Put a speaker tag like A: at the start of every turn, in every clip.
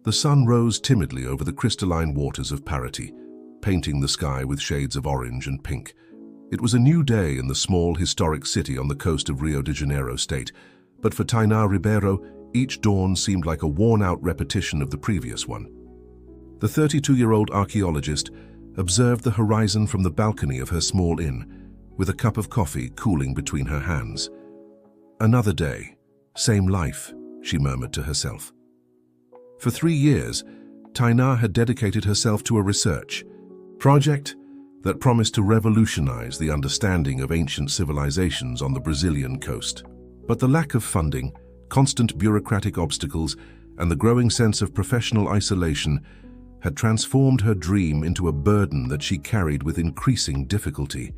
A: The sun rose timidly over the crystalline waters of Paraty, painting the sky with shades of orange and pink. It was a new day in the small, historic city on the coast of Rio de Janeiro state, but for Tainá Ribeiro, each dawn seemed like a worn-out repetition of the previous one. The 32-year-old archaeologist observed the horizon from the balcony of her small inn, with a cup of coffee cooling between her hands. Another day, same life, she murmured to herself. For 3 years, Tainá had dedicated herself to a research project that promised to revolutionize the understanding of ancient civilizations on the Brazilian coast. But the lack of funding, constant bureaucratic obstacles, and the growing sense of professional isolation had transformed her dream into a burden that she carried with increasing difficulty.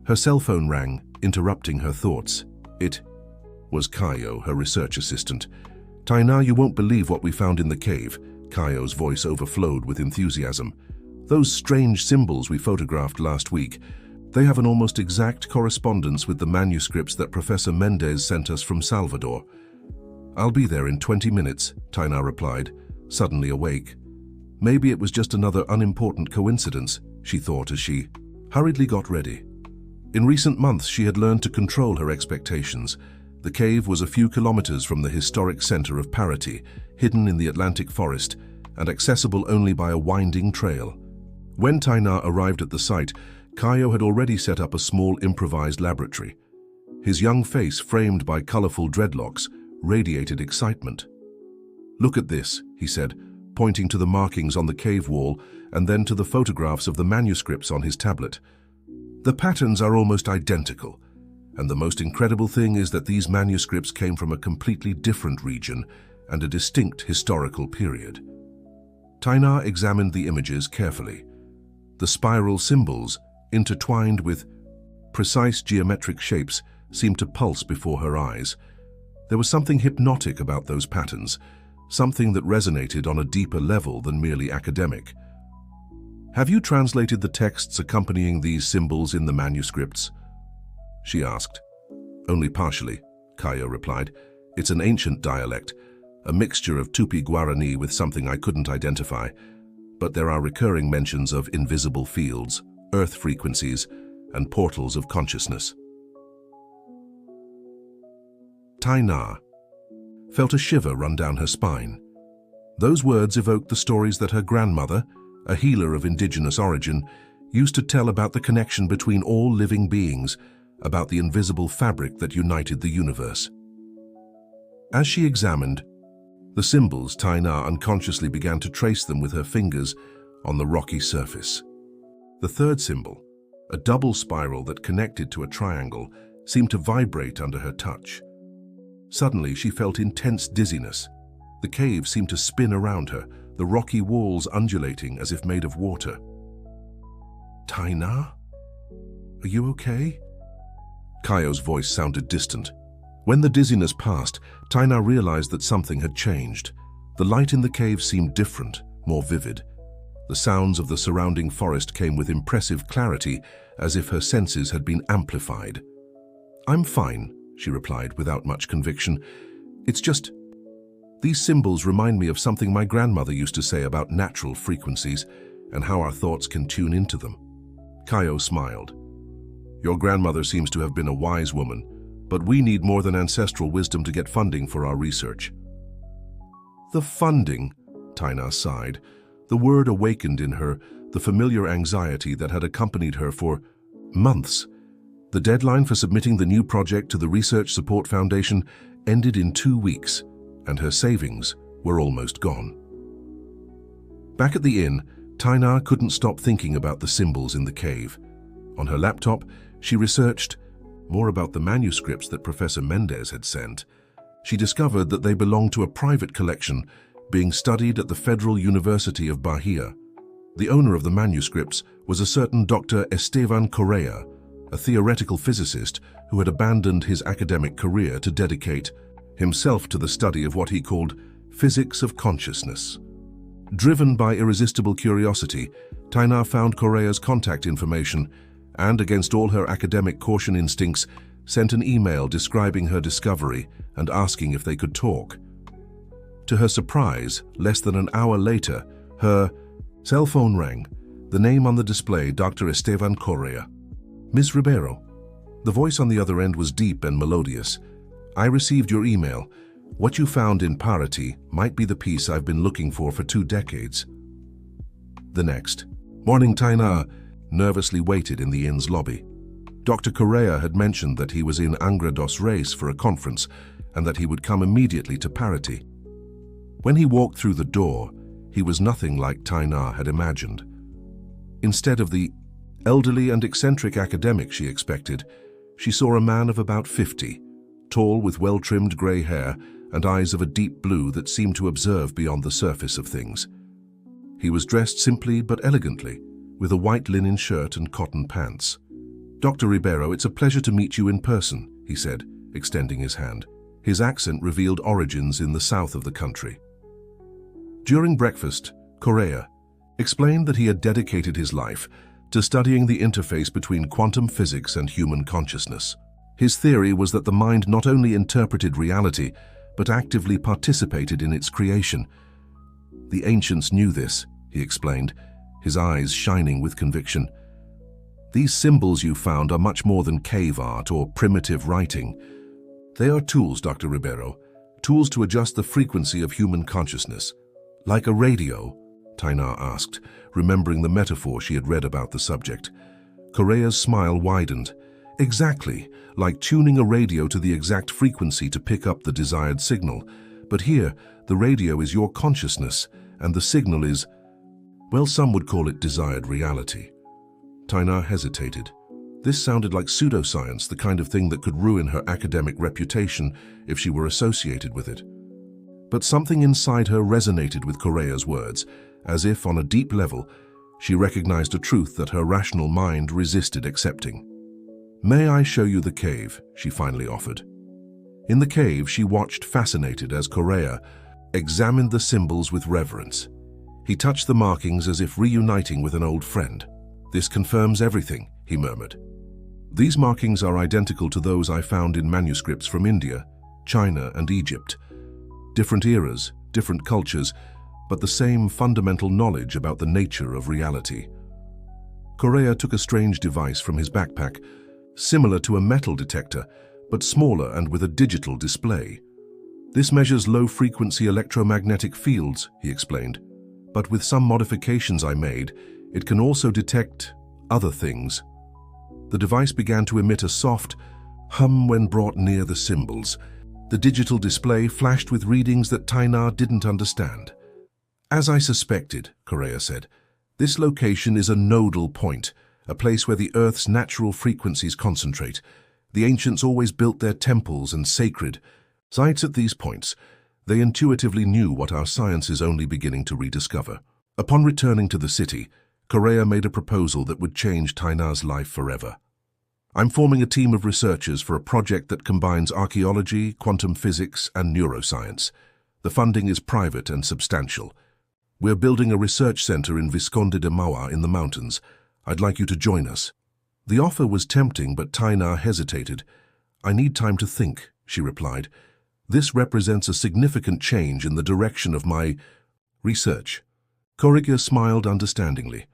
A: Her cell phone rang, interrupting her thoughts. It was Caio, her research assistant. "Tainá, you won't believe what we found in the cave." Caio's voice overflowed with enthusiasm. "Those strange symbols we photographed last week, they have an almost exact correspondence with the manuscripts that Professor Mendes sent us from Salvador." "I'll be there in 20 minutes, Tainá replied, suddenly awake. Maybe it was just another unimportant coincidence, she thought as she hurriedly got ready. In recent months, she had learned to control her expectations. The cave was a few kilometers from the historic center of Paraty, hidden in the Atlantic forest, and accessible only by a winding trail. When Tainá arrived at the site, Caio had already set up a small improvised laboratory. His young face, framed by colorful dreadlocks, radiated excitement. "Look at this," he said, pointing to the markings on the cave wall and then to the photographs of the manuscripts on his tablet. "The patterns are almost identical, and the most incredible thing is that these manuscripts came from a completely different region and a distinct historical period." Tainá examined the images carefully. The spiral symbols, intertwined with precise geometric shapes, seemed to pulse before her eyes. There was something hypnotic about those patterns, something that resonated on a deeper level than merely academic. "Have you translated the texts accompanying these symbols in the manuscripts?" she asked. "Only partially," Caio replied. "It's an ancient dialect, a mixture of Tupi-Guarani with something I couldn't identify, but there are recurring mentions of invisible fields, earth frequencies, and portals of consciousness." Tainá felt a shiver run down her spine. Those words evoked the stories that her grandmother, a healer of indigenous origin, used to tell about the connection between all living beings, about the invisible fabric that united the universe. As she examined the symbols, Tainá unconsciously began to trace them with her fingers on the rocky surface. The third symbol, a double spiral that connected to a triangle, seemed to vibrate under her touch. Suddenly, she felt intense dizziness. The cave seemed to spin around her, the rocky walls undulating as if made of water. "Tainá? Are you okay?" Caio's voice sounded distant. When the dizziness passed, Tainá realized that something had changed. The light in the cave seemed different, more vivid. The sounds of the surrounding forest came with impressive clarity, as if her senses had been amplified. "I'm fine," she replied without much conviction. "It's just, these symbols remind me of something my grandmother used to say about natural frequencies and how our thoughts can tune into them." Caio smiled. "Your grandmother seems to have been a wise woman, but we need more than ancestral wisdom to get funding for our research." "The funding," Tainá sighed. The word awakened in her the familiar anxiety that had accompanied her for months. The deadline for submitting the new project to the Research Support Foundation ended in 2 weeks, and her savings were almost gone. Back at the inn, Tainá couldn't stop thinking about the symbols in the cave. On her laptop, she researched more about the manuscripts that Professor Mendes had sent. She discovered that they belonged to a private collection being studied at the Federal University of Bahia. The owner of the manuscripts was a certain Dr. Estevan Correa, a theoretical physicist who had abandoned his academic career to dedicate himself to the study of what he called physics of consciousness. Driven by irresistible curiosity, Tainá found Correa's contact information and, against all her academic caution instincts, sent an email describing her discovery and asking if they could talk. To her surprise, less than an hour later, her cell phone rang. The name on the display, Dr. Esteban Correa. "Ms. Ribeiro." The voice on the other end was deep and melodious. "I received your email. What you found in Parity might be the piece I've been looking for 2 decades." The next morning, Tainá nervously waited in the inn's lobby. Dr. Correa had mentioned that he was in Angra dos Reis for a conference and that he would come immediately to Parity. When he walked through the door, he was nothing like Tainá had imagined. Instead of the elderly and eccentric academic she expected, she saw a man of about 50, tall with well-trimmed grey hair and eyes of a deep blue that seemed to observe beyond the surface of things. He was dressed simply but elegantly, with a white linen shirt and cotton pants. "Dr. Ribeiro, it's a pleasure to meet you in person," he said, extending his hand. His accent revealed origins in the south of the country. During breakfast, Correa explained that he had dedicated his life to studying the interface between quantum physics and human consciousness. His theory was that the mind not only interpreted reality, but actively participated in its creation. "The ancients knew this," he explained, his eyes shining with conviction. "These symbols you found are much more than cave art or primitive writing. They are tools, Dr. Ribeiro, tools to adjust the frequency of human consciousness." "Like a radio?" Tainá asked, remembering the metaphor she had read about the subject. Correa's smile widened. "Exactly, like tuning a radio to the exact frequency to pick up the desired signal. But here, the radio is your consciousness, and the signal is, well, some would call it desired reality." Tainá hesitated. This sounded like pseudoscience, the kind of thing that could ruin her academic reputation if she were associated with it. But something inside her resonated with Correa's words, as if, on a deep level, she recognized a truth that her rational mind resisted accepting. "May I show you the cave?" she finally offered. In the cave, she watched fascinated as Correa examined the symbols with reverence. He touched the markings as if reuniting with an old friend. "This confirms everything," he murmured. "These markings are identical to those I found in manuscripts from India, China, and Egypt. Different eras, different cultures, but the same fundamental knowledge about the nature of reality." Correa took a strange device from his backpack, similar to a metal detector, but smaller and with a digital display. "This measures low-frequency electromagnetic fields," he explained. "But with some modifications I made, it can also detect other things." The device began to emit a soft hum when brought near the symbols. The digital display flashed with readings that Tainá didn't understand. "As I suspected," Correa said, "this location is a nodal point, a place where the Earth's natural frequencies concentrate. The ancients always built their temples and sacred sites at these points. They intuitively knew what our science is only beginning to rediscover." Upon returning to the city, Correa made a proposal that would change Tainá's life forever. "I'm forming a team of researchers for a project that combines archaeology, quantum physics, and neuroscience. The funding is private and substantial. We're building a research center in Visconde de Mauá in the mountains. I'd like you to join us." The offer was tempting, but Tainá hesitated. "I need time to think," she replied. "This represents a significant change in the direction of my research." Correa smiled understandingly.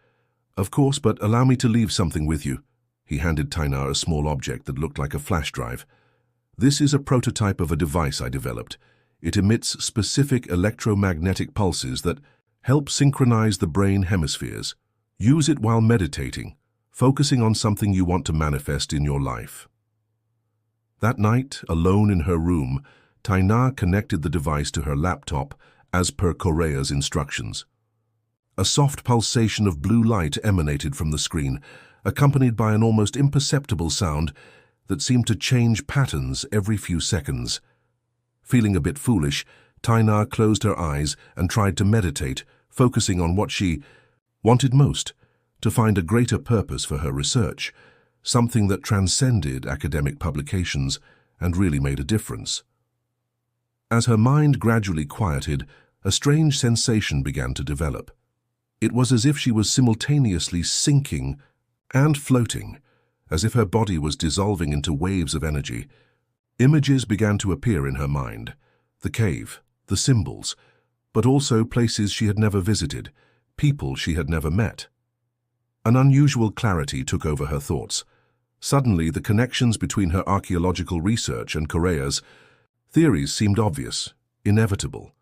A: "Of course, but allow me to leave something with you." He handed Tainá a small object that looked like a flash drive. "This is a prototype of a device I developed. It emits specific electromagnetic pulses that help synchronize the brain hemispheres. Use it while meditating, focusing on something you want to manifest in your life." That night, alone in her room, Tainá connected the device to her laptop as per Correa's instructions. A soft pulsation of blue light emanated from the screen, accompanied by an almost imperceptible sound that seemed to change patterns every few seconds. Feeling a bit foolish, Tainá closed her eyes and tried to meditate, focusing on what she wanted most, to find a greater purpose for her research, something that transcended academic publications and really made a difference. As her mind gradually quieted, a strange sensation began to develop. It was as if she was simultaneously sinking and floating, as if her body was dissolving into waves of energy. Images began to appear in her mind. The cave, the symbols, but also places she had never visited, people she had never met. An unusual clarity took over her thoughts. Suddenly, the connections between her archaeological research and Correa's theories seemed obvious, inevitable.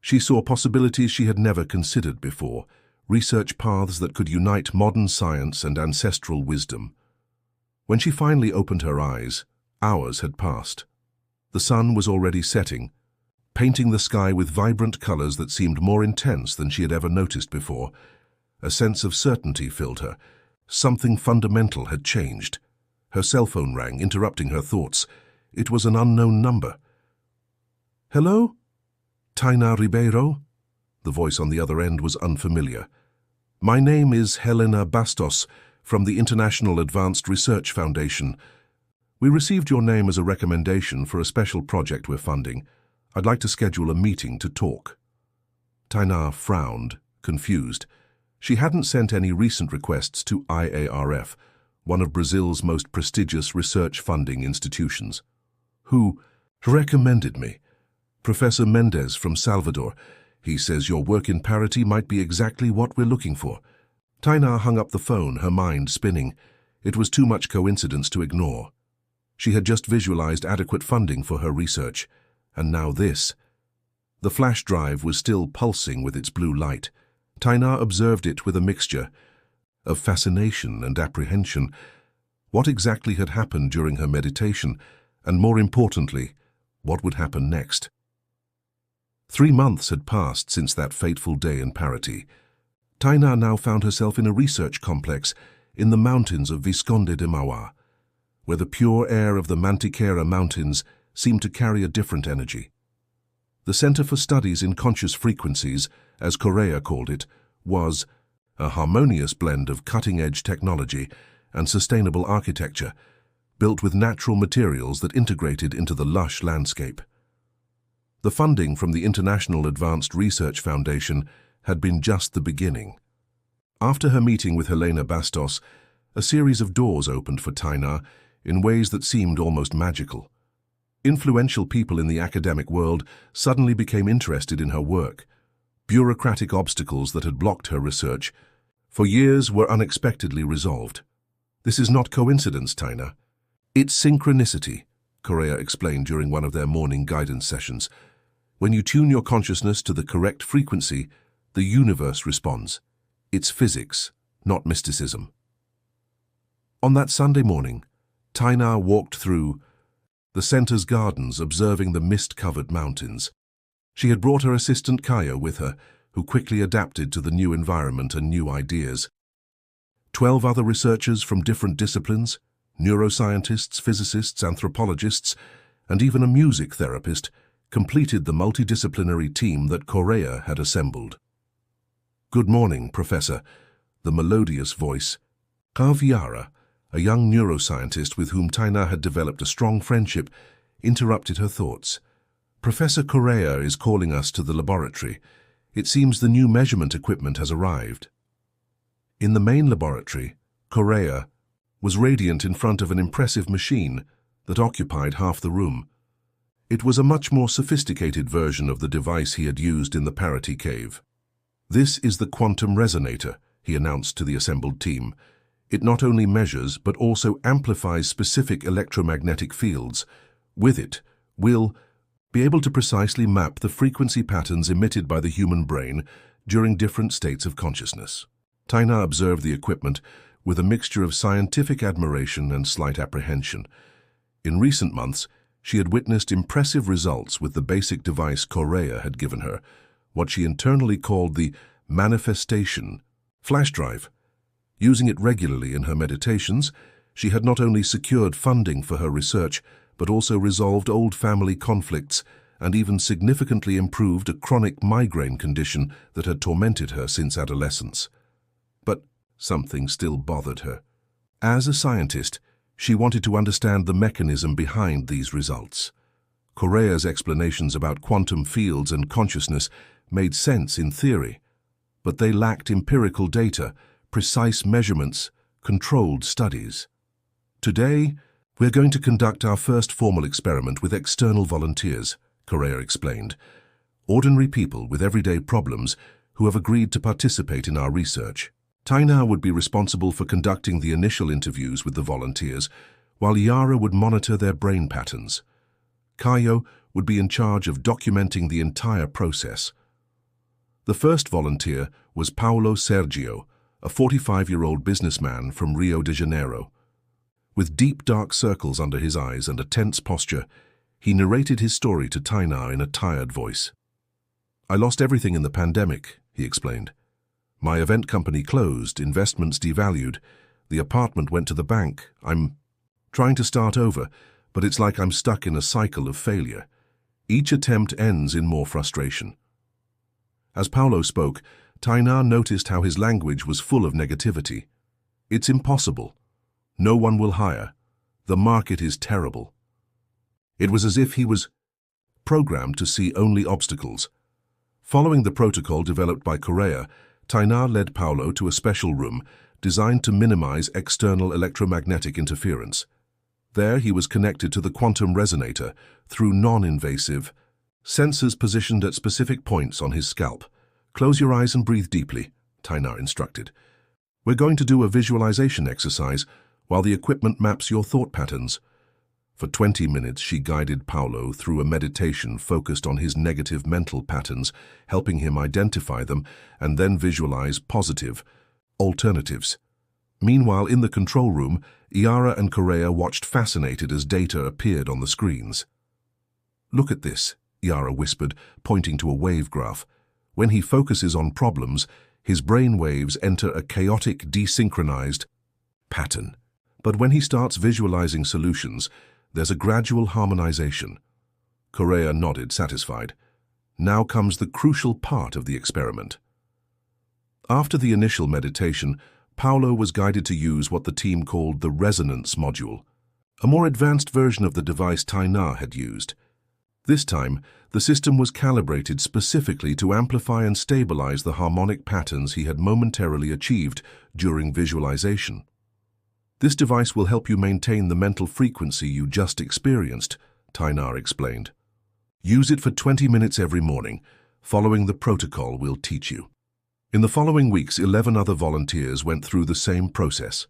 A: She saw possibilities she had never considered before, research paths that could unite modern science and ancestral wisdom. When she finally opened her eyes, hours had passed. The sun was already setting, painting the sky with vibrant colors that seemed more intense than she had ever noticed before. A sense of certainty filled her. Something fundamental had changed. Her cell phone rang, interrupting her thoughts. It was an unknown number. "Hello? Taina Ribeiro?" The voice on the other end was unfamiliar. "My name is Helena Bastos from the International Advanced Research Foundation. We received your name as a recommendation for a special project we're funding. I'd like to schedule a meeting to talk." Taina frowned, confused. She hadn't sent any recent requests to IARF, one of Brazil's most prestigious research funding institutions. "Who recommended me?" "Professor Mendes from Salvador. He says your work in parity might be exactly what we're looking for." Taina hung up the phone, her mind spinning. It was too much coincidence to ignore. She had just visualized adequate funding for her research, and now this. The flash drive was still pulsing with its blue light. Taina observed it with a mixture of fascination and apprehension. What exactly had happened during her meditation, and more importantly, what would happen next? 3 months had passed since that fateful day in Parity. Taina now found herself in a research complex in the mountains of Visconde de Mauá, where the pure air of the Mantiqueira Mountains seemed to carry a different energy. The Center for Studies in Conscious Frequencies, as Correa called it, was a harmonious blend of cutting-edge technology and sustainable architecture, built with natural materials that integrated into the lush landscape. The funding from the International Advanced Research Foundation had been just the beginning. After her meeting with Helena Bastos, a series of doors opened for Taina in ways that seemed almost magical. Influential people in the academic world suddenly became interested in her work. Bureaucratic obstacles that had blocked her research for years were unexpectedly resolved. "This is not coincidence, Taina. It's synchronicity," Correa explained during one of their morning guidance sessions. "When you tune your consciousness to the correct frequency, the universe responds. It's physics, not mysticism." On that Sunday morning, Taina walked through the center's gardens, observing the mist-covered mountains. She had brought her assistant Kaya with her, who quickly adapted to the new environment and new ideas. 12 other researchers from different disciplines, neuroscientists, physicists, anthropologists, and even a music therapist, completed the multidisciplinary team that Correa had assembled. "Good morning, Professor," the melodious voice. Kaviara, a young neuroscientist with whom Taina had developed a strong friendship, interrupted her thoughts. "Professor Correa is calling us to the laboratory. It seems the new measurement equipment has arrived." In the main laboratory, Correa was radiant in front of an impressive machine that occupied half the room. It was a much more sophisticated version of the device he had used in the Parity Cave. "This is the quantum resonator," he announced to the assembled team. "It not only measures, but also amplifies specific electromagnetic fields. With it, we'll be able to precisely map the frequency patterns emitted by the human brain during different states of consciousness." Taina observed the equipment with a mixture of scientific admiration and slight apprehension. In recent months, she had witnessed impressive results with the basic device Correa had given her, what she internally called the manifestation flash drive. Using it regularly in her meditations, she had not only secured funding for her research, but also resolved old family conflicts and even significantly improved a chronic migraine condition that had tormented her since adolescence. But something still bothered her. As a scientist, she wanted to understand the mechanism behind these results. Correa's explanations about quantum fields and consciousness made sense in theory, but they lacked empirical data, precise measurements, controlled studies. "Today, we're going to conduct our first formal experiment with external volunteers," Correa explained. ordinary people with everyday problems who have agreed to participate in our research. Taina would be responsible for conducting the initial interviews with the volunteers, while Yara would monitor their brain patterns. Caio would be in charge of documenting the entire process. The first volunteer was Paulo Sergio, a 45-year-old businessman from Rio de Janeiro. With deep dark circles under his eyes and a tense posture, he narrated his story to Taina in a tired voice. "I lost everything in the pandemic," he explained. "My event company closed, investments devalued, the apartment went to the bank. I'm trying to start over, but it's like I'm stuck in a cycle of failure. Each attempt ends in more frustration." As Paulo spoke, Taina noticed how his language was full of negativity. "It's impossible. No one will hire. The market is terrible." It was as if he was programmed to see only obstacles. Following the protocol developed by Correa, Taina led Paulo to a special room designed to minimize external electromagnetic interference. There he was connected to the quantum resonator through non-invasive sensors positioned at specific points on his scalp. "Close your eyes and breathe deeply," Taina instructed. "We're going to do a visualization exercise while the equipment maps your thought patterns." For 20 minutes, she guided Paulo through a meditation focused on his negative mental patterns, helping him identify them and then visualize positive alternatives. Meanwhile, in the control room, Yara and Correa watched fascinated as data appeared on the screens. "Look at this," Yara whispered, pointing to a wave graph. "When he focuses on problems, his brain waves enter a chaotic, desynchronized pattern. But when he starts visualizing solutions, there's a gradual harmonization." Correa nodded, satisfied. Now comes the crucial part of the experiment. After the initial meditation, Paulo was guided to use what the team called the resonance module, a more advanced version of the device Taina had used. This time, the system was calibrated specifically to amplify and stabilize the harmonic patterns he had momentarily achieved during visualization. "This device will help you maintain the mental frequency you just experienced," Taina explained. "Use it for 20 minutes every morning. Following the protocol we'll teach you." In the following weeks, 11 other volunteers went through the same process,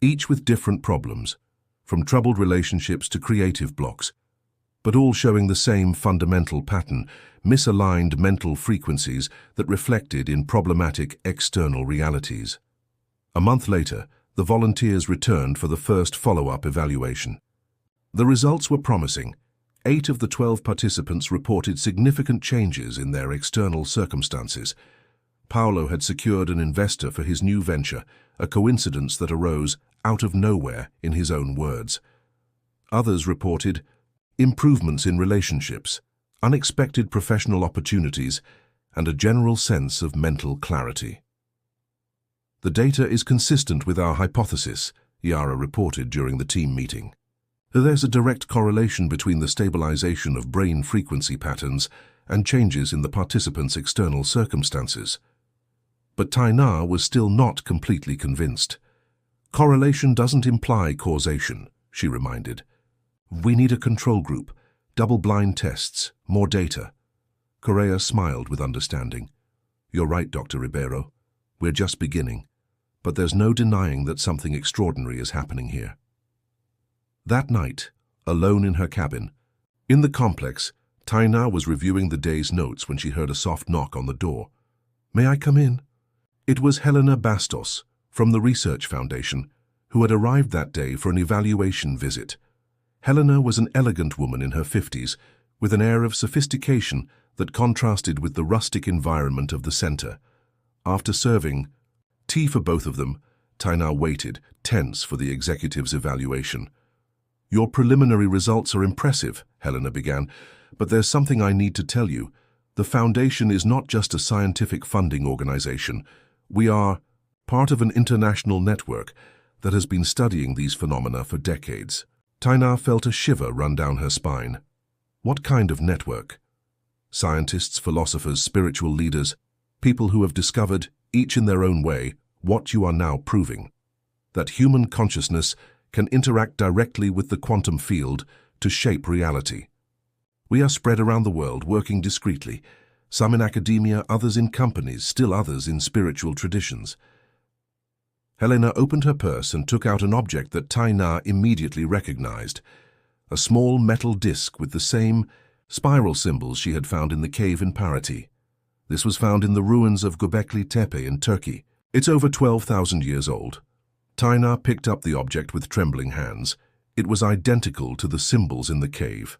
A: each with different problems, from troubled relationships to creative blocks, but all showing the same fundamental pattern: misaligned mental frequencies that reflected in problematic external realities. A month later, the volunteers returned for the first follow-up evaluation. The results were promising. 8 of the 12 participants reported significant changes in their external circumstances. Paulo had secured an investor for his new venture, a coincidence that arose out of nowhere, in his own words. Others reported improvements in relationships, unexpected professional opportunities, and a general sense of mental clarity. "The data is consistent with our hypothesis," Yara reported during the team meeting. "There's a direct correlation between the stabilization of brain frequency patterns and changes in the participants' external circumstances." But Taina was still not completely convinced. "Correlation doesn't imply causation," she reminded. "We need a control group, double-blind tests, more data." Correa smiled with understanding. "You're right, Dr. Ribeiro. We're just beginning. But there's no denying that something extraordinary is happening here." That night, alone in her cabin, in the complex, Taina was reviewing the day's notes when she heard a soft knock on the door. "May I come in?" It was Helena Bastos, from the Research Foundation, who had arrived that day for an evaluation visit. Helena was an elegant woman in her 50s, with an air of sophistication that contrasted with the rustic environment of the center. After serving tea for both of them, Taina waited, tense for the executive's evaluation. "Your preliminary results are impressive," Helena began, "but there's something I need to tell you. The Foundation is not just a scientific funding organization. We are part of an international network that has been studying these phenomena for decades." Taina felt a shiver run down her spine. What kind of network? Scientists, philosophers, spiritual leaders, people who have discovered, each in their own way, what you are now proving: that human consciousness can interact directly with the quantum field to shape reality. We are spread around the world, working discreetly, some in academia, others in companies, still others in spiritual traditions. Helena opened her purse and took out an object that Tai Na immediately recognized, a small metal disc with the same spiral symbols she had found in the cave in Paraty. This was found in the ruins of Göbekli Tepe in Turkey. It's over 12,000 years old. Tai Na picked up the object with trembling hands. It was identical to the symbols in the cave.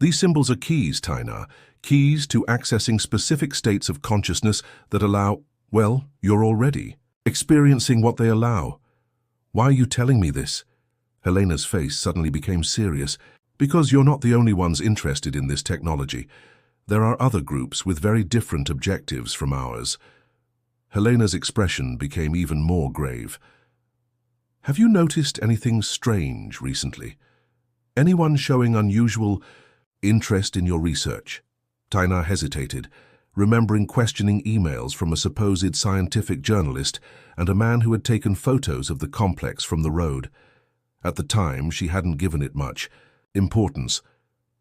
A: These symbols are keys, Tai Na, keys to accessing specific states of consciousness that allow, well, you're already experiencing what they allow. Why are you telling me this? Helena's face suddenly became serious. Because you're not the only ones interested in this technology. There are other groups with very different objectives from ours. Helena's expression became even more grave. Have you noticed anything strange recently? Anyone showing unusual interest in your research? Tai Na hesitated, remembering questioning emails from a supposed scientific journalist and a man who had taken photos of the complex from the road. At the time, she hadn't given it much importance.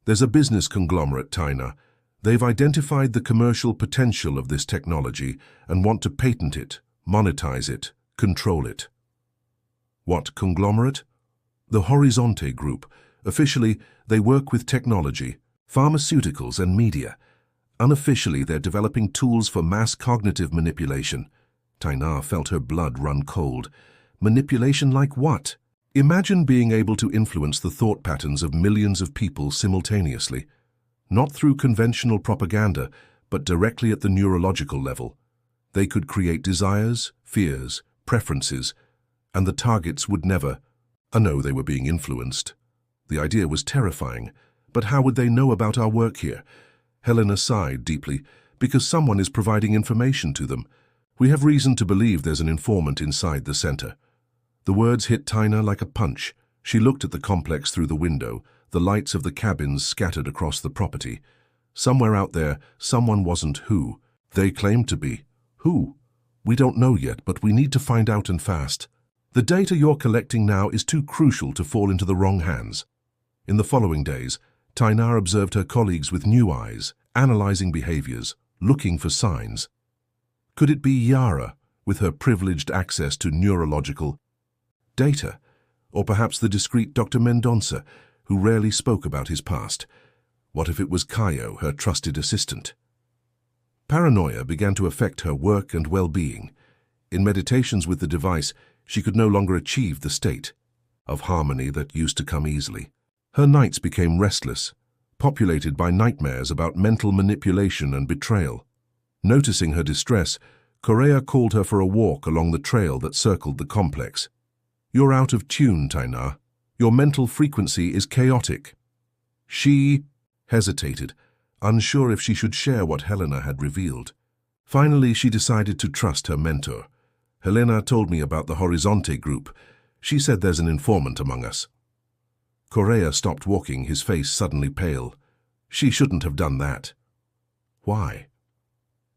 A: There's a business conglomerate, Tai Na. They've identified the commercial potential of this technology and want to patent it, monetize it, control it. What conglomerate? The Horizonte Group. Officially, they work with technology, pharmaceuticals and media. Unofficially, they're developing tools for mass cognitive manipulation. Tai Na felt her blood run cold. Manipulation like what? Imagine being able to influence the thought patterns of millions of people simultaneously, not through conventional propaganda, but directly at the neurological level. They could create desires, fears, preferences, and the targets would never know they were being influenced. The idea was terrifying, but how would they know about our work here? Helena sighed deeply, because someone is providing information to them. We have reason to believe there's an informant inside the center. The words hit Tai Na like a punch. She looked at the complex through the window, the lights of the cabins scattered across the property. Somewhere out there, someone wasn't who they claimed to be. Who? We don't know yet, but we need to find out and fast. The data you're collecting now is too crucial to fall into the wrong hands. In the following days, Tai Na observed her colleagues with new eyes, analyzing behaviors, looking for signs. Could it be Yara, with her privileged access to neurological data? Or perhaps the discreet Dr. Mendonça, who rarely spoke about his past? What if it was Caio, her trusted assistant? Paranoia began to affect her work and well-being. In meditations with the device, she could no longer achieve the state of harmony that used to come easily. Her nights became restless, populated by nightmares about mental manipulation and betrayal. Noticing her distress, Correa called her for a walk along the trail that circled the complex. You're out of tune, Tai Na. Your mental frequency is chaotic. She hesitated, unsure if she should share what Helena had revealed. Finally, she decided to trust her mentor. Helena told me about the Horizonte Group. She said there's an informant among us. Correa stopped walking, his face suddenly pale. She shouldn't have done that. Why?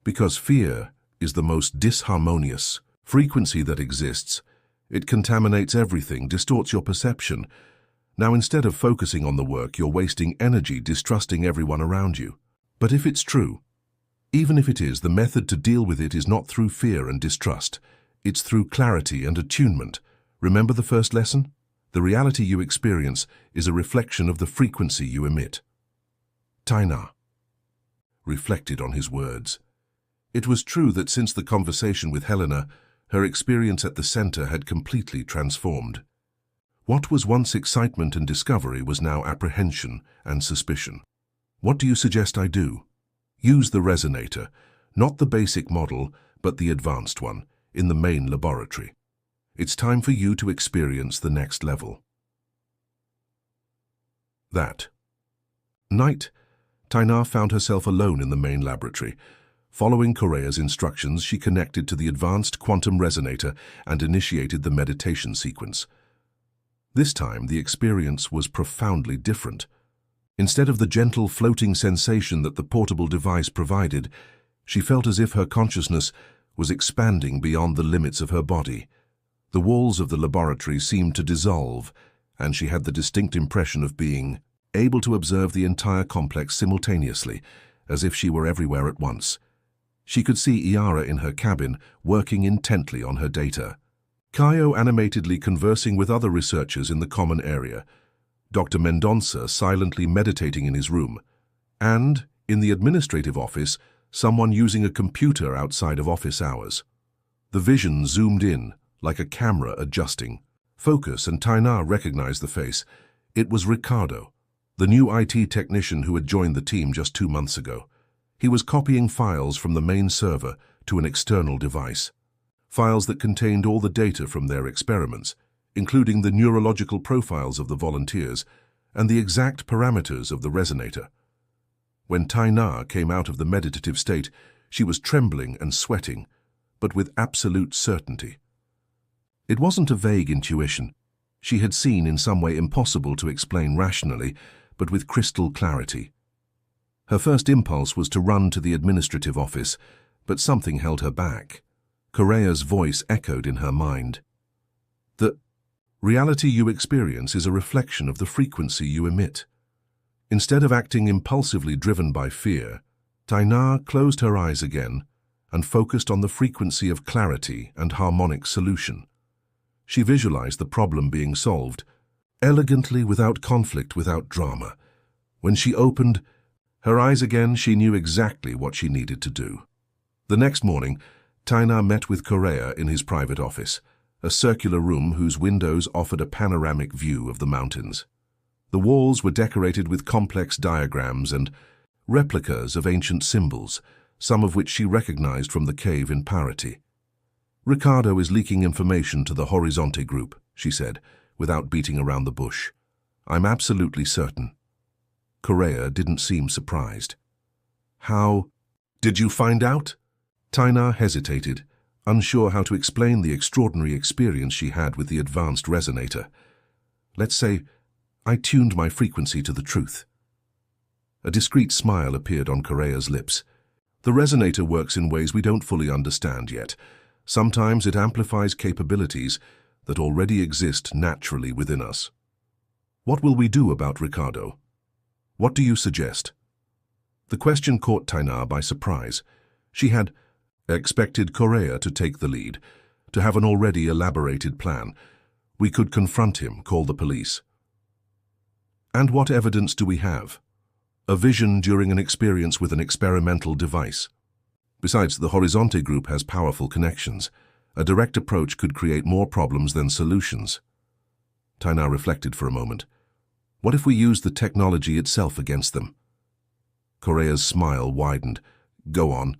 A: Because fear is the most disharmonious frequency that exists. It contaminates everything, distorts your perception. Now, instead of focusing on the work, you're wasting energy distrusting everyone around you. But if it's true, even if it is, the method to deal with it is not through fear and distrust. It's through clarity and attunement. Remember the first lesson? The reality you experience is a reflection of the frequency you emit. Tai Na reflected on his words. It was true that since the conversation with Helena, her experience at the center had completely transformed. What was once excitement and discovery was now apprehension and suspicion. What do you suggest I do? Use the resonator, not the basic model, but the advanced one, in the main laboratory. It's time for you to experience the next level. That night, Tai Na found herself alone in the main laboratory. Following Correa's instructions, she connected to the advanced quantum resonator and initiated the meditation sequence. This time, the experience was profoundly different. Instead of the gentle floating sensation that the portable device provided, she felt as if her consciousness was expanding beyond the limits of her body. The walls of the laboratory seemed to dissolve, and she had the distinct impression of being able to observe the entire complex simultaneously, as if she were everywhere at once. She could see Iara in her cabin, working intently on her data. Caio animatedly conversing with other researchers in the common area. Dr. Mendonça silently meditating in his room. And, in the administrative office, someone using a computer outside of office hours. The vision zoomed in, like a camera adjusting. Focus, and Tainá recognized the face. It was Ricardo, the new IT technician who had joined the team just 2 months ago. He was copying files from the main server to an external device. Files that contained all the data from their experiments, including the neurological profiles of the volunteers and the exact parameters of the resonator. When Tainá came out of the meditative state, she was trembling and sweating, but with absolute certainty. It wasn't a vague intuition. She had seen in some way impossible to explain rationally, but with crystal clarity. Her first impulse was to run to the administrative office, but something held her back. Correa's voice echoed in her mind. The reality you experience is a reflection of the frequency you emit. Instead of acting impulsively driven by fear, Tainá closed her eyes again and focused on the frequency of clarity and harmonic solution. She visualized the problem being solved, elegantly, without conflict, without drama. When she opened her eyes again, she knew exactly what she needed to do. The next morning, Tainá met with Correa in his private office, a circular room whose windows offered a panoramic view of the mountains. The walls were decorated with complex diagrams and replicas of ancient symbols, some of which she recognized from the cave in Paraty. "Ricardo is leaking information to the Horizonte group," she said, without beating around the bush. "I'm absolutely certain." Correa didn't seem surprised. "How did you find out?" Tainá hesitated, unsure how to explain the extraordinary experience she had with the advanced resonator. "Let's say I tuned my frequency to the truth." A discreet smile appeared on Correa's lips. "The resonator works in ways we don't fully understand yet. Sometimes it amplifies capabilities that already exist naturally within us. What will we do about Ricardo? What do you suggest?" The question caught Tainá by surprise. She had expected Correa to take the lead, to have an already elaborated plan. "We could confront him, call the police." "And what evidence do we have?" "A vision during an experience with an experimental device. Besides, the Horizonte group has powerful connections. A direct approach could create more problems than solutions." Tainá reflected for a moment. "What if we use the technology itself against them?" Correa's smile widened. "Go on."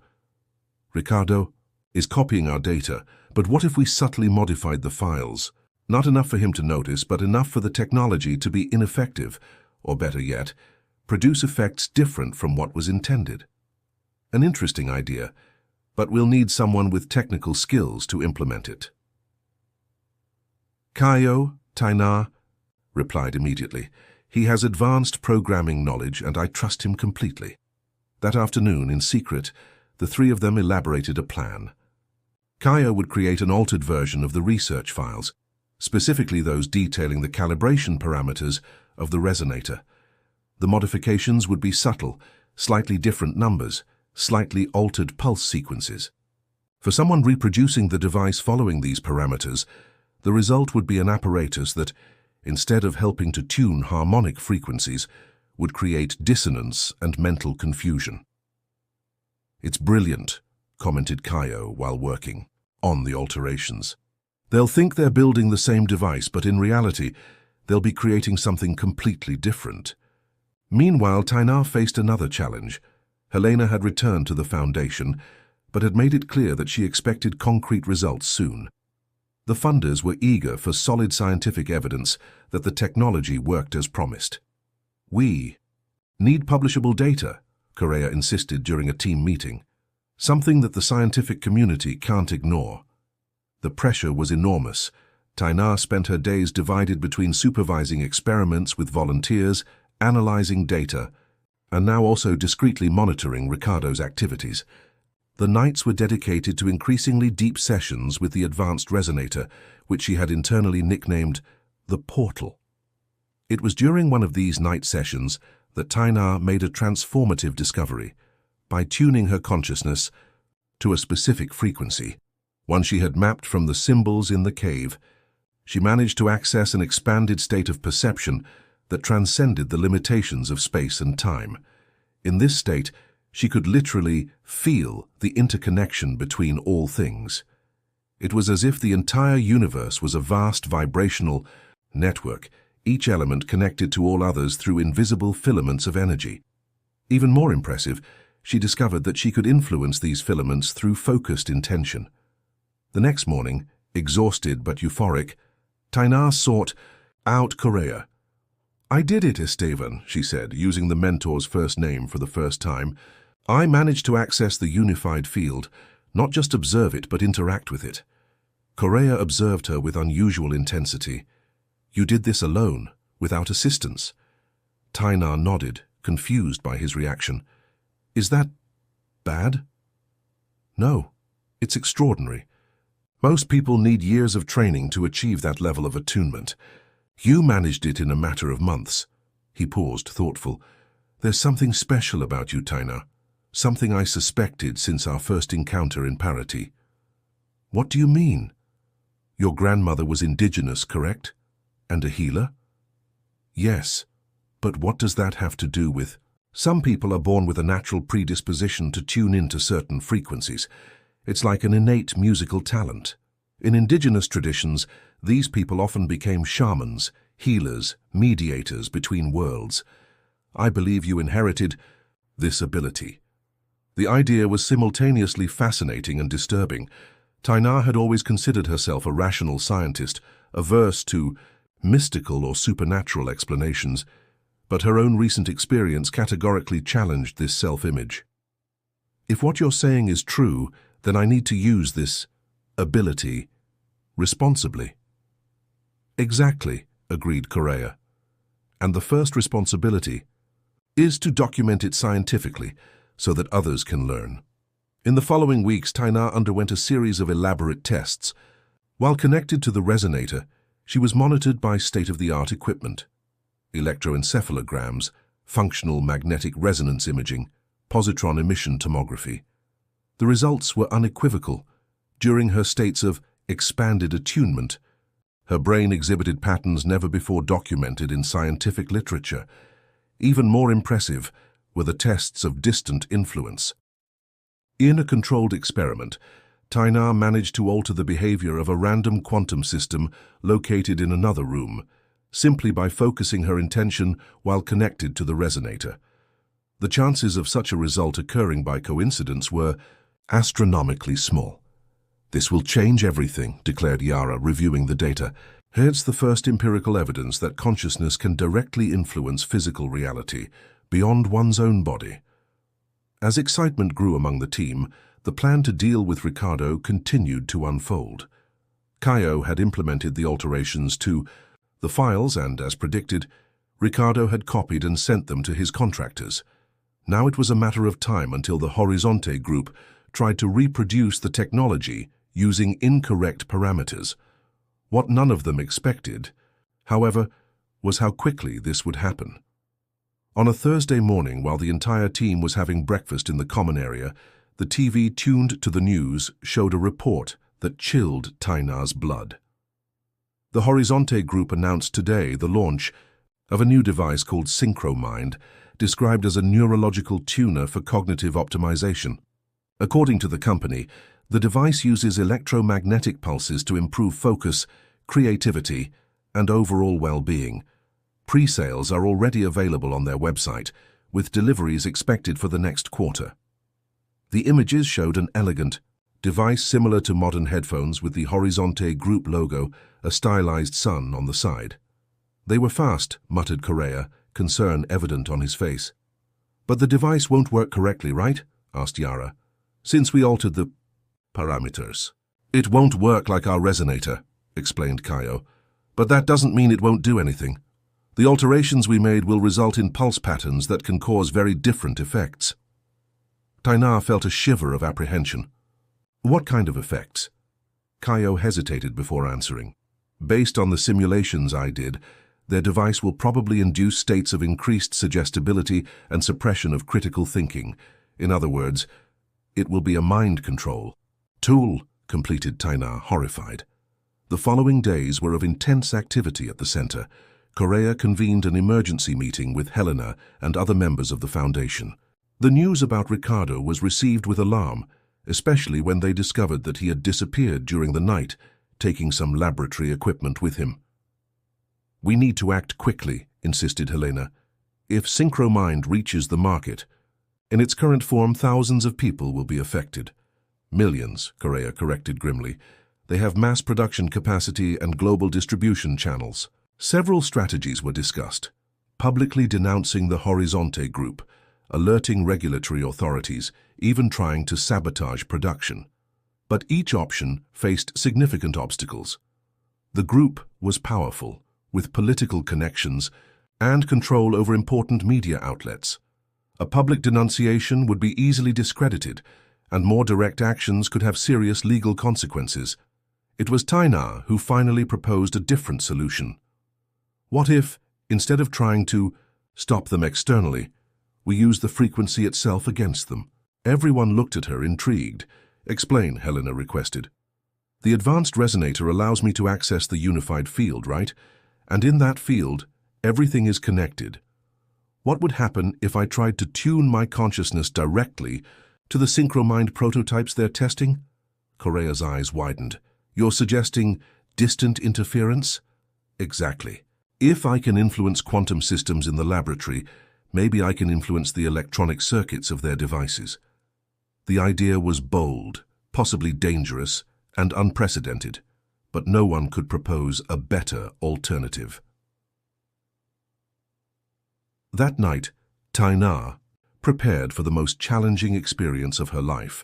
A: "Ricardo is copying our data, but what if we subtly modified the files? Not enough for him to notice, but enough for the technology to be ineffective, or better yet, produce effects different from what was intended. An interesting idea, but we'll need someone with technical skills to implement it." "Caio," Tainá replied immediately. "He has advanced programming knowledge, and I trust him completely." That afternoon, in secret, the three of them elaborated a plan. Caio would create an altered version of the research files, specifically those detailing the calibration parameters of the resonator. The modifications would be subtle, slightly different numbers, slightly altered pulse sequences. For someone reproducing the device following these parameters, the result would be an apparatus that, instead of helping to tune harmonic frequencies, would create dissonance and mental confusion. "It's brilliant," commented Caio while working on the alterations. "They'll think they're building the same device, but in reality, they'll be creating something completely different." Meanwhile, Tainá faced another challenge. Helena had returned to the Foundation, but had made it clear that she expected concrete results soon. The funders were eager for solid scientific evidence that the technology worked as promised. "We need publishable data," Correa insisted during a team meeting, "something that the scientific community can't ignore." The pressure was enormous. Tainá spent her days divided between supervising experiments with volunteers, analyzing data, and now also discreetly monitoring Ricardo's activities. The nights were dedicated to increasingly deep sessions with the advanced resonator, which she had internally nicknamed the Portal. It was during one of these night sessions that Tainá made a transformative discovery. by tuning her consciousness to a specific frequency, one she had mapped from the symbols in the cave. She managed to access an expanded state of perception that transcended the limitations of space and time. In this state, she could literally feel the interconnection between all things. It was as if the entire universe was a vast vibrational network, each element connected to all others through invisible filaments of energy. Even more impressive, she discovered that she could influence these filaments through focused intention. The next morning, exhausted but euphoric, Tainar sought out Correa. "I did it, Esteban," she said, using the mentor's first name for the first time. "I managed to access the unified field, not just observe it, but interact with it." Correa observed her with unusual intensity. "You did this alone, without assistance?" Tainar nodded, confused by his reaction. "Is that bad?" "No, it's extraordinary. Most people need years of training to achieve that level of attunement. You managed it in a matter of months." He paused, thoughtful. "There's something special about you, Tainar. Something I suspected since our first encounter in Paraty." "What do you mean? Your grandmother was indigenous, correct? And a healer?" "Yes, but what does that have to do with—" "Some people are born with a natural predisposition to tune into certain frequencies. It's like an innate musical talent. In indigenous traditions, these people often became shamans, healers, mediators between worlds. I believe you inherited this ability." The idea was simultaneously fascinating and disturbing. Tainar had always considered herself a rational scientist, averse to mystical or supernatural explanations, but her own recent experience categorically challenged this self-image. "If what you're saying is true, then I need to use this ability responsibly." "Exactly," agreed Correa. "And the first responsibility is to document it scientifically so that others can learn." In the following weeks, Tainar underwent a series of elaborate tests. While connected to the resonator, she was monitored by state-of-the-art equipment: electroencephalograms, functional magnetic resonance imaging, positron emission tomography. The results were unequivocal. During her states of expanded attunement, her brain exhibited patterns never before documented in scientific literature. Even more impressive were the tests of distant influence. In a controlled experiment, Tainar managed to alter the behavior of a random quantum system located in another room, simply by focusing her intention while connected to the resonator. The chances of such a result occurring by coincidence were astronomically small. "This will change everything," declared Yara, reviewing the data. "Here's the first empirical evidence that consciousness can directly influence physical reality, beyond one's own body." As excitement grew among the team, the plan to deal with Ricardo continued to unfold. Caio had implemented the alterations to the files and, as predicted, Ricardo had copied and sent them to his contractors. Now it was a matter of time until the Horizonte group tried to reproduce the technology using incorrect parameters. What none of them expected, however, was how quickly this would happen. On a Thursday morning, while the entire team was having breakfast in the common area, the TV tuned to the news showed a report that chilled Tainar's blood. The Horizonte group announced today the launch of a new device called SynchroMind, described as a neurological tuner for cognitive optimization. According to the company, the device uses electromagnetic pulses to improve focus, creativity, and overall well-being. Pre-sales are already available on their website, with deliveries expected for the next quarter. The images showed an elegant device similar to modern headphones with the Horizonte Group logo, a stylized sun on the side. "They were fast," muttered Correa, concern evident on his face. "But the device won't work correctly, right?" asked Yara. "Since we altered the parameters." "It won't work like our resonator," explained Caio. "But that doesn't mean it won't do anything. The alterations we made will result in pulse patterns that can cause very different effects." Tainar felt a shiver of apprehension. "What kind of effects?" Caio hesitated before answering. "Based on the simulations I did, their device will probably induce states of increased suggestibility and suppression of critical thinking. In other words, it will be a mind control tool, completed Tainar, horrified. The following days were of intense activity at the center. Correa convened an emergency meeting with Helena and other members of the Foundation. The news about Ricardo was received with alarm, especially when they discovered that he had disappeared during the night, taking some laboratory equipment with him. "We need to act quickly," insisted Helena. "If Synchromind reaches the market, in its current form, thousands of people will be affected." "Millions," Correa corrected grimly. "They have mass production capacity and global distribution channels." Several strategies were discussed: publicly denouncing the Horizonte Group, alerting regulatory authorities, even trying to sabotage production. But each option faced significant obstacles. The group was powerful, with political connections and control over important media outlets. A public denunciation would be easily discredited, and more direct actions could have serious legal consequences. It was Tainar who finally proposed a different solution. What if, instead of trying to stop them externally, we use the frequency itself against them? Everyone looked at her, intrigued. "Explain," Helena requested. "The advanced resonator allows me to access the unified field, right? And in that field, everything is connected. What would happen if I tried to tune my consciousness directly to the Synchromind prototypes they're testing?" Correa's eyes widened. "You're suggesting distant interference?" "Exactly. If I can influence quantum systems in the laboratory, maybe I can influence the electronic circuits of their devices." The idea was bold, possibly dangerous, and unprecedented, but no one could propose a better alternative. That night, Tainar prepared for the most challenging experience of her life.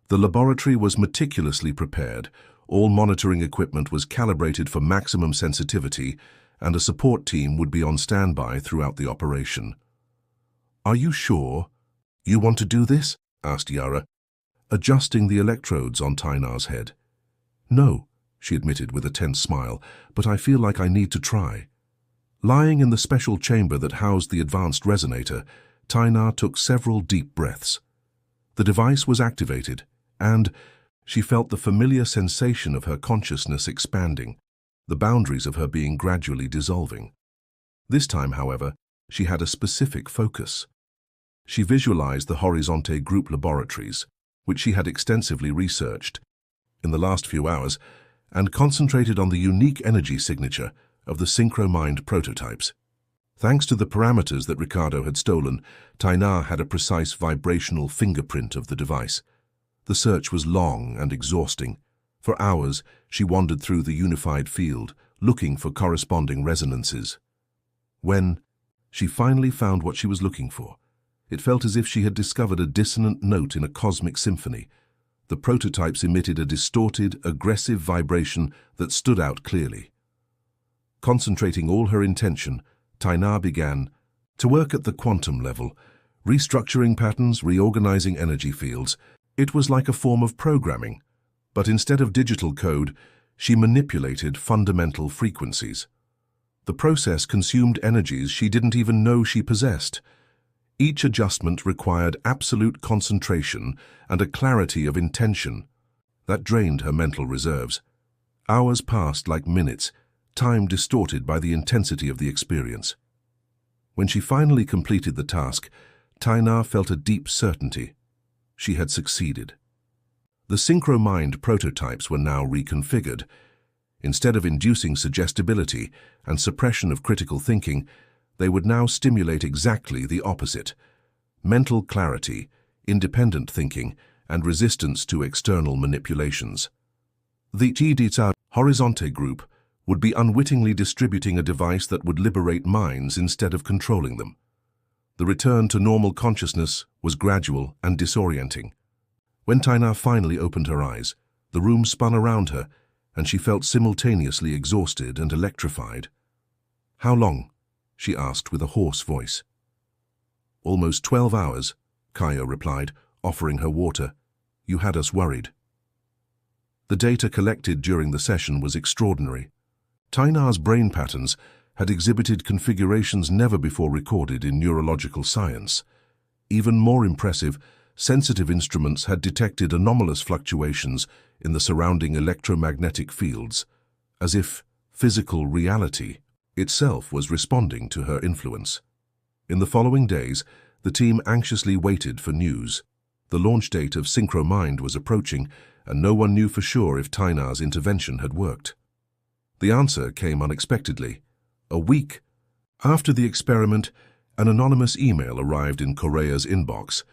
A: The laboratory was meticulously prepared, all monitoring equipment was calibrated for maximum sensitivity, and a support team would be on standby throughout the operation. "Are you sure you want to do this?" asked Yara, adjusting the electrodes on Tainar's head. "No," she admitted with a tense smile, "but I feel like I need to try." Lying in the special chamber that housed the advanced resonator, Tainar took several deep breaths. The device was activated, and she felt the familiar sensation of her consciousness expanding, the boundaries of her being gradually dissolving. This time, however, she had a specific focus. She visualized the Horizonte Group laboratories, which she had extensively researched in the last few hours, and concentrated on the unique energy signature of the Synchromind prototypes. Thanks to the parameters that Ricardo had stolen, Tainar had a precise vibrational fingerprint of the device. The search was long and exhausting. For hours, she wandered through the unified field, looking for corresponding resonances. When she finally found what she was looking for, it felt as if she had discovered a dissonant note in a cosmic symphony. The prototypes emitted a distorted, aggressive vibration that stood out clearly. Concentrating all her intention, Tainar began to work at the quantum level, restructuring patterns, reorganizing energy fields. It was like a form of programming, but instead of digital code, she manipulated fundamental frequencies. The process consumed energies she didn't even know she possessed. Each adjustment required absolute concentration and a clarity of intention that drained her mental reserves. Hours passed like minutes, time distorted by the intensity of the experience. When she finally completed the task, Tainar felt a deep certainty. She had succeeded. The Synchromind prototypes were now reconfigured. Instead of inducing suggestibility and suppression of critical thinking, they would now stimulate exactly the opposite: mental clarity, independent thinking, and resistance to external manipulations. The GDTA Horizonte Group would be unwittingly distributing a device that would liberate minds instead of controlling them. The return to normal consciousness was gradual and disorienting. When Tainar finally opened her eyes, the room spun around her, and she felt simultaneously exhausted and electrified. "How long?" she asked with a hoarse voice. "Almost 12 hours, Kaya replied, offering her water. "You had us worried." The data collected during the session was extraordinary. Tainar's brain patterns had exhibited configurations never before recorded in neurological science. Even more impressive, sensitive instruments had detected anomalous fluctuations in the surrounding electromagnetic fields, as if physical reality itself was responding to her influence. In the following days, the team anxiously waited for news. The launch date of SynchroMind was approaching, and no one knew for sure if Tainar's intervention had worked. The answer came unexpectedly. A week after the experiment, an anonymous email arrived in Correa's inbox.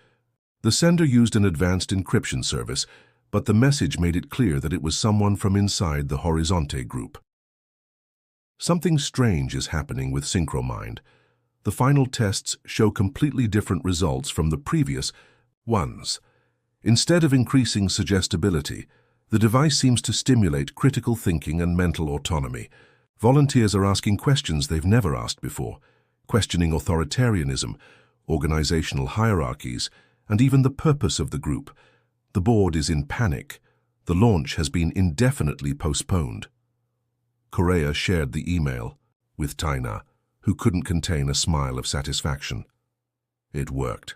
A: The sender used an advanced encryption service, but the message made it clear that it was someone from inside the Horizonte group. Something strange is happening with SynchroMind. The final tests show completely different results from the previous ones. Instead of increasing suggestibility, the device seems to stimulate critical thinking and mental autonomy. Volunteers are asking questions they've never asked before, questioning authoritarianism, organizational hierarchies, and even the purpose of the group. The board is in panic. The launch has been indefinitely postponed. Correa shared the email with Tainar, who couldn't contain a smile of satisfaction. It worked.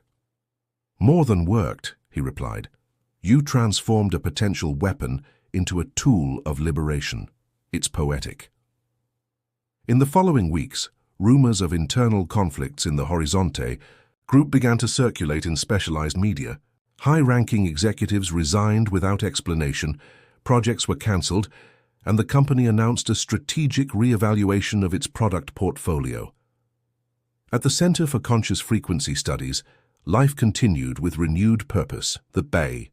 A: More than worked, he replied. You transformed a potential weapon into a tool of liberation. It's poetic. In the following weeks, rumors of internal conflicts in the Horizonte group began to circulate in specialized media. High-ranking executives resigned without explanation, projects were cancelled, and the company announced a strategic re-evaluation of its product portfolio. At the Center for Conscious Frequency Studies, life continued with renewed purpose, the Bay.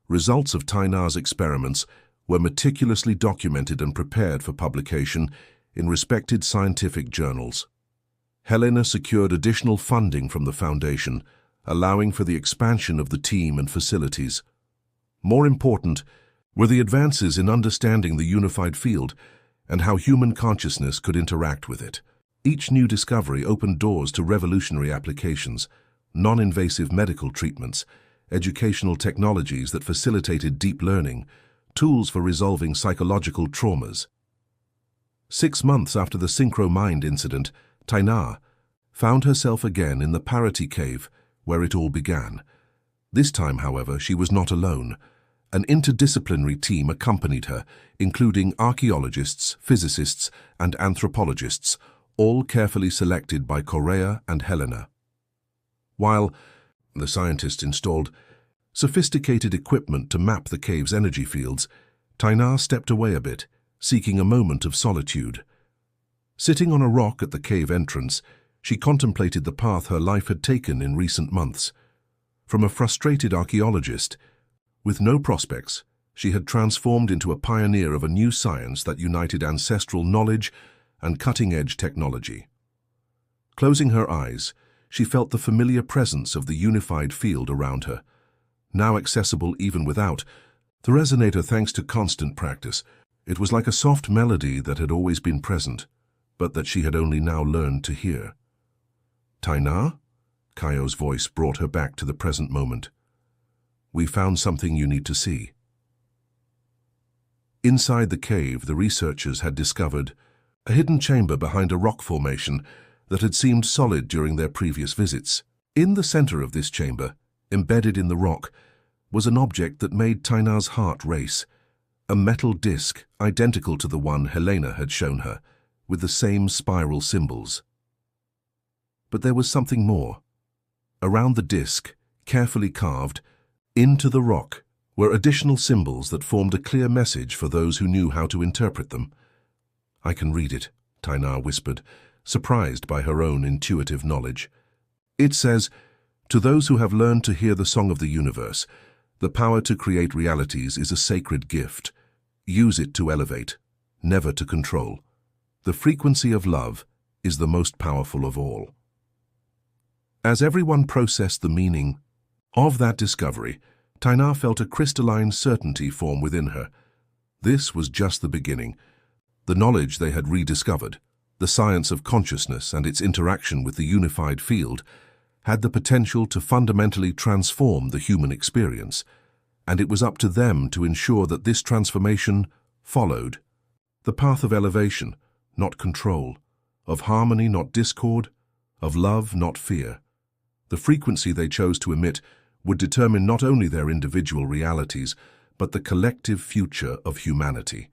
A: Results of Tainar's experiments were meticulously documented and prepared for publication in respected scientific journals. Helena secured additional funding from the foundation, allowing for the expansion of the team and facilities. More important were the advances in understanding the unified field and how human consciousness could interact with it. Each new discovery opened doors to revolutionary applications, non-invasive medical treatments, educational technologies that facilitated deep learning, tools for resolving psychological traumas. 6 months after the SynchroMind incident, Tainar found herself again in the Parity Cave, where it all began. This time, however, she was not alone. An interdisciplinary team accompanied her, including archaeologists, physicists, and anthropologists, all carefully selected by Correa and Helena. While the scientists installed sophisticated equipment to map the cave's energy fields, Tainar stepped away a bit, seeking a moment of solitude. Sitting on a rock at the cave entrance, she contemplated the path her life had taken in recent months. From a frustrated archaeologist, with no prospects, she had transformed into a pioneer of a new science that united ancestral knowledge and cutting-edge technology. Closing her eyes, she felt the familiar presence of the unified field around her. Now accessible even without the resonator thanks to constant practice, it was like a soft melody that had always been present, but that she had only now learned to hear. Tainar? Kaio's voice brought her back to the present moment. We found something you need to see. Inside the cave, the researchers had discovered a hidden chamber behind a rock formation that had seemed solid during their previous visits. In the center of this chamber, embedded in the rock, was an object that made Tainar's heart race, a metal disc identical to the one Helena had shown her, with the same spiral symbols. But there was something more. Around the disc, carefully carved, into the rock, were additional symbols that formed a clear message for those who knew how to interpret them. I can read it, Tainar whispered, surprised by her own intuitive knowledge. It says, to those who have learned to hear the song of the universe, the power to create realities is a sacred gift. Use it to elevate, never to control. The frequency of love is the most powerful of all. As everyone processed the meaning of that discovery, Tainar felt a crystalline certainty form within her. This was just the beginning. The knowledge they had rediscovered, the science of consciousness and its interaction with the unified field, had the potential to fundamentally transform the human experience, and it was up to them to ensure that this transformation followed the path of elevation, not control, of harmony, not discord, of love, not fear. The frequency they chose to emit would determine not only their individual realities, but the collective future of humanity.